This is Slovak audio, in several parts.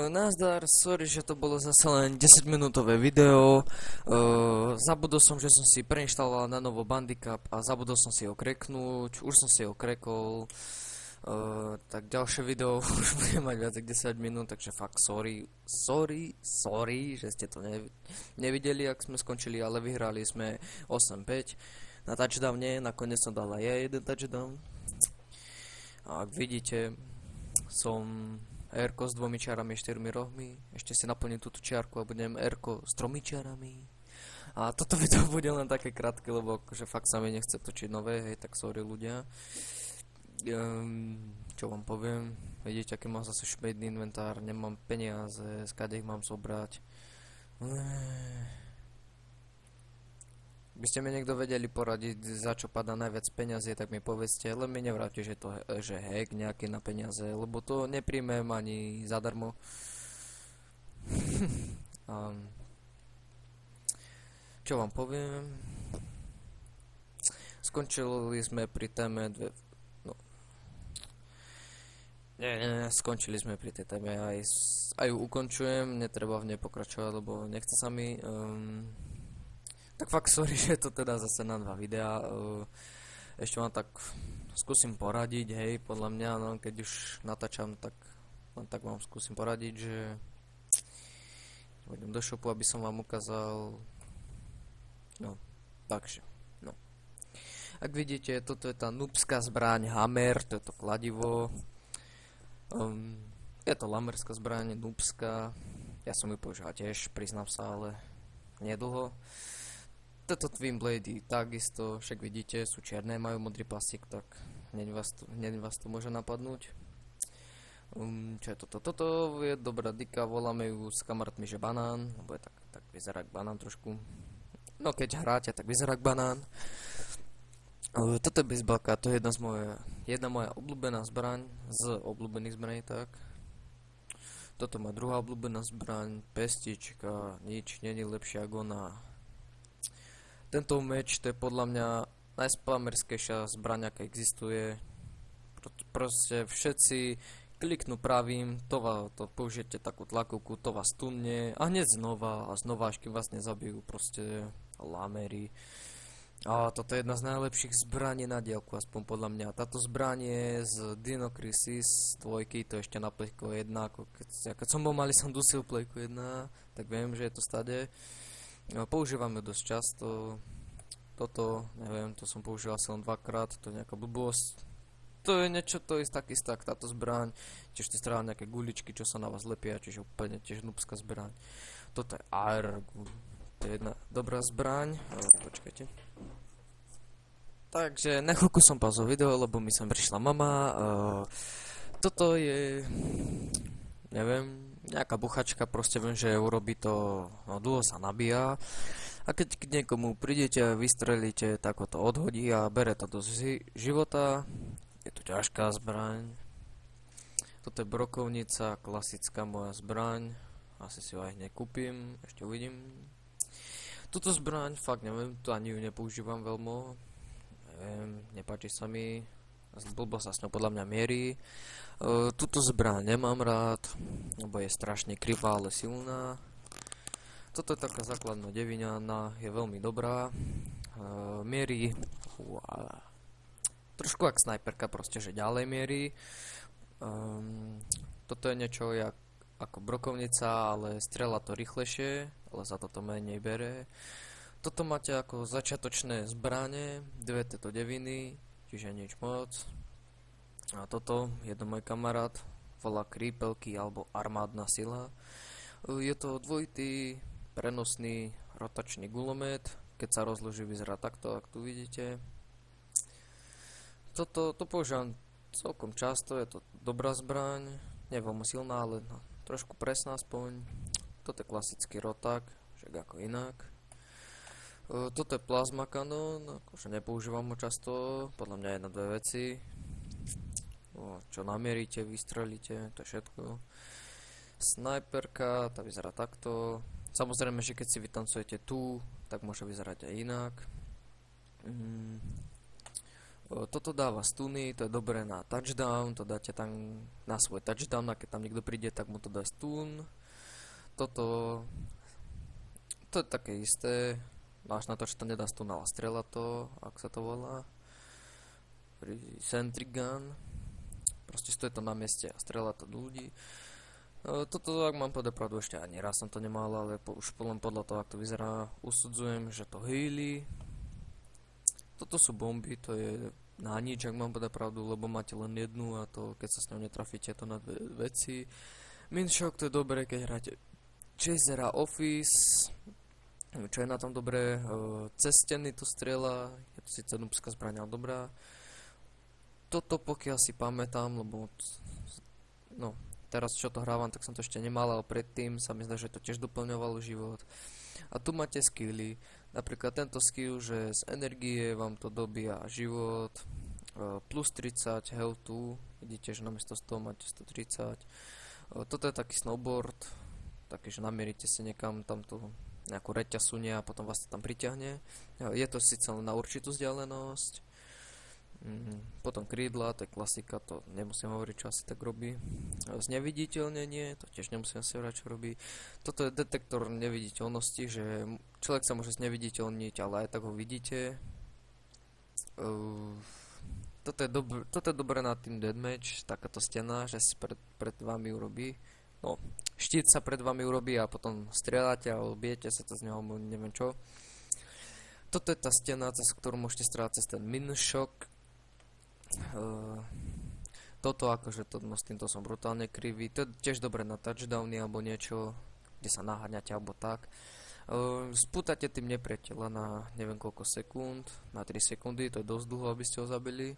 Nazdar, sorry, že to bolo zase len 10-minútové video. Zabudol som, že som si preinštaloval na novo Bandicap a zabudol som si ho kreknúť. Už som si ho krekol. Tak ďalšie video už bude mať viac ako 10 minút, takže fakt sorry, že ste to nevideli, ak sme skončili, ale vyhrali sme 8-5 na touchdowne, nakoniec som dal aj ja jeden touchdown. A ak vidíte, som R-ko s dvomi čiarami, štyrmi rohmi. Ešte si naplním túto čiarku a budem R-ko s tromi čiarami. A toto video bude len také krátke, lebo akože fakt sa mi nechce točiť nové, hej, tak sorry ľudia. Čo vám poviem, vidíte, aký mám zase špedný inventár, nemám peniaze, skade ich mám zobrať. By ste mi niekto vedeli poradiť, za čo padá najviac peniazy, tak mi povedzte, len mi nevráte, že hack nejaký na peniaze, lebo to nepríjmem ani zadarmo. Čo vám poviem? Skončili sme pri téme skončili sme pri tej téme, aj ju ukončujem, netreba v nej pokračovať, lebo nechce sa mi. Tak fakt sorry, že je to teda zase na 2 videá. Ešte vám tak skúsim poradiť, hej, podľa mňa, no, keď už natáčam, tak len tak vám skúsim poradiť, že pôjdem do shopu, aby som vám ukázal, no, takže, no. Ak vidíte, toto je tá noobská zbraň Hammer, to je to kladivo. Je to lamerská zbraň, noobská. Ja som ju používal tiež, priznám sa, ale nedlho. Toto Twin Blade takisto, však vidíte, sú čierne, majú modrý plastik, tak hneď vás to môže napadnúť. Čo je toto? Toto je dobrá dika, voláme ju s kamarátmi, že banán, lebo je tak vyzerá ako banán trošku. No keď hráte, tak vyzerá ako banán. Toto je baseballka, to je jedna moja obľúbená zbraň, z obľúbených zbraní, tak. Toto má druhá obľúbená zbraň, pestička, nič není lepšie ako ona. Tento meč, to je podľa mňa najspamerskejšia zbraň, aká existuje. Proste všetci kliknú pravým, to použijete takú tlakovku, to vás tunne a hneď znova, až kým vás nezabijú, proste lamery. A toto je jedna z najlepších zbraní na diaľku, aspoň podľa mňa. Táto zbraň je z Dino Crisis 2, to ešte na Playko 1, ako keď som bol malý, som dusil Playko 1, tak viem, že je to stade. Používam ju dosť často. Toto, neviem, to som používal asi len 2-krát, to je nejaká blbosť. To je niečo, to je taký stak, táto zbraň. Tiež ty strává nejaké guličky, čo sa na vás lepia, čiže úplne tiež noobská zbraň. Toto je AR, to je jedna dobrá zbraň. Počkajte. Takže na chvíľku som pauzol video, lebo mi sem prišla mama. Toto je, neviem, nejaká buchačka, proste viem, že urobí to, no dlho sa nabíja. A keď k niekomu prídete a vystrelíte, tak ho to odhodí a bere to do života. Je to ťažká zbraň. Toto je brokovnica, klasická moja zbraň. Asi si ho aj nekúpim, ešte uvidím. Túto zbraň, fakt neviem, to ani ju nepoužívam veľmi. Neviem, nepáči sa mi. Blbo sa s ňou podľa mňa mierí. Túto zbraň nemám rád, lebo je strašne krivá, ale silná. Toto je taká základná deviňána, je veľmi dobrá. Mierí trošku jak snajperka, proste, že ďalej mierí. Toto je niečo ako brokovnica, ale strieľa to rýchlejšie, ale za toto menej bere. Toto máte ako začiatočné zbrane, dve tieto deviny, čiže nič moc. A toto, jeden môj kamarát, volá krípelky alebo armádna sila. Je to dvojitý, prenosný, rotačný gulomet. Keď sa rozloží, vyzerá takto, ak tu vidíte. Toto používam celkom často, je to dobrá zbraň, nie veľmi silná, ale no, trošku presná aspoň. Toto je klasický roták, však ako inak. Toto je plazma kanón, akože nepoužívam ho často, podľa mňa je na dve veci. Čo namieríte, vystrelíte, to je všetko. Snajperka, tá vyzerá takto. Samozrejme, že keď si vytancujete tu, tak môže vyzerať aj inak. Toto dáva stuny, to je dobré na touchdown, to dáte tam na svoj touchdown, a keď tam niekto príde, tak mu to dá stun. Toto, to je také isté, až na to, že to nedá stun, ale strela to, ak sa to volá. Sentry gun, proste stojí to na mieste a strela to do ľudí. Toto, ak mám povedať pravdu, ešte ani raz som to nemal, ale už len podľa toho, ak to vyzerá, usudzujem, že to healí. Toto sú bomby, to je na nič, ak mám povedať pravdu, lebo máte len jednu a to, keď sa s ňou netrafíte, to na dve veci. Minshock, to je dobré, keď hráte Chasera Office, čo je na tom dobré, cez steny to strieľa, je to síce noobská zbraň, ale dobrá. Toto, pokiaľ si pamätám, lebo no, teraz čo to hrávam, tak som to ešte nemal, ale predtým sa mi zdá, že to tiež doplňovalo život. A tu máte skilly, napríklad tento skill, že z energie vám to dobíja život, plus 30 healthu, vidíte, že namiesto 100 máte 130. Toto je taký snowboard, taký, že namierite si niekam tamto nejakú reťaz sunie a potom vás to tam priťahne. Je to síce len na určitú vzdialenosť. Potom krídla, to je klasika, to nemusím hovoriť, čo asi tak robí. Zneviditeľnenie, to tiež nemusím asi hovoriť, čo robí. Toto je detektor neviditeľnosti, že človek sa môže zneviditeľniť, ale aj tak ho vidíte. Toto je dobré na Team Deathmatch, takáto stena, že si pred vami urobí. No, štít sa pred vami urobí a potom strieľate alebo bijete sa to z neho, neviem čo. Toto je tá stena, cez ktorú môžete strieľať cez ten Minshock. Toto akože s týmto som brutálne krivý. To je tiež dobré na touchdowny alebo niečo, kde sa naháňate alebo tak. Spútate tým nepriateľa na neviem koľko sekúnd, na 3 sekundy, to je dosť dlho, aby ste ho zabili.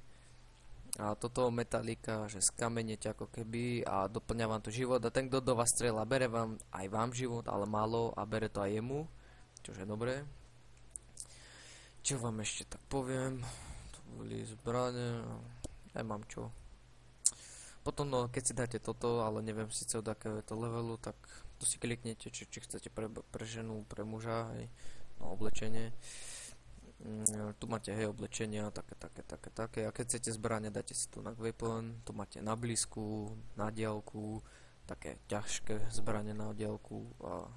A toto metalika, že skamenete ako keby a doplňa vám to život a ten, kto do vás strieľa, bere vám aj vám život, ale málo a bere to aj jemu, čože je dobré. Čo vám ešte tak poviem, to boli zbrane, nemám čo. Potom no, keď si dáte toto, ale neviem síce od akého je to levelu, tak tu si kliknete, či chcete pre ženu, pre muža, hej, no oblečenie. Tu máte hej oblečenia, také. A keď chcete zbrane, dáte si tu na weapon, tu máte na blízku, na diaľku, také ťažké zbrane na diaľku a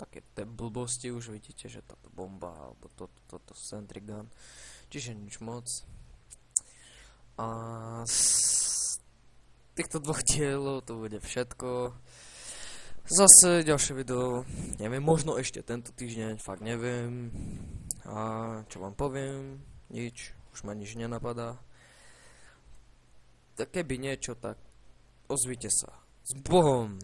také tie blbosti už vidíte, že táto bomba alebo toto sentry gun, čiže nič moc. A z týchto dvoch dielov to bude všetko. Zase ďalšie video, neviem, možno ešte tento týždeň, fakt neviem. A čo vám poviem, nič, už ma nič nenapadá. Tak keby niečo, tak ozvite sa. S Bohom!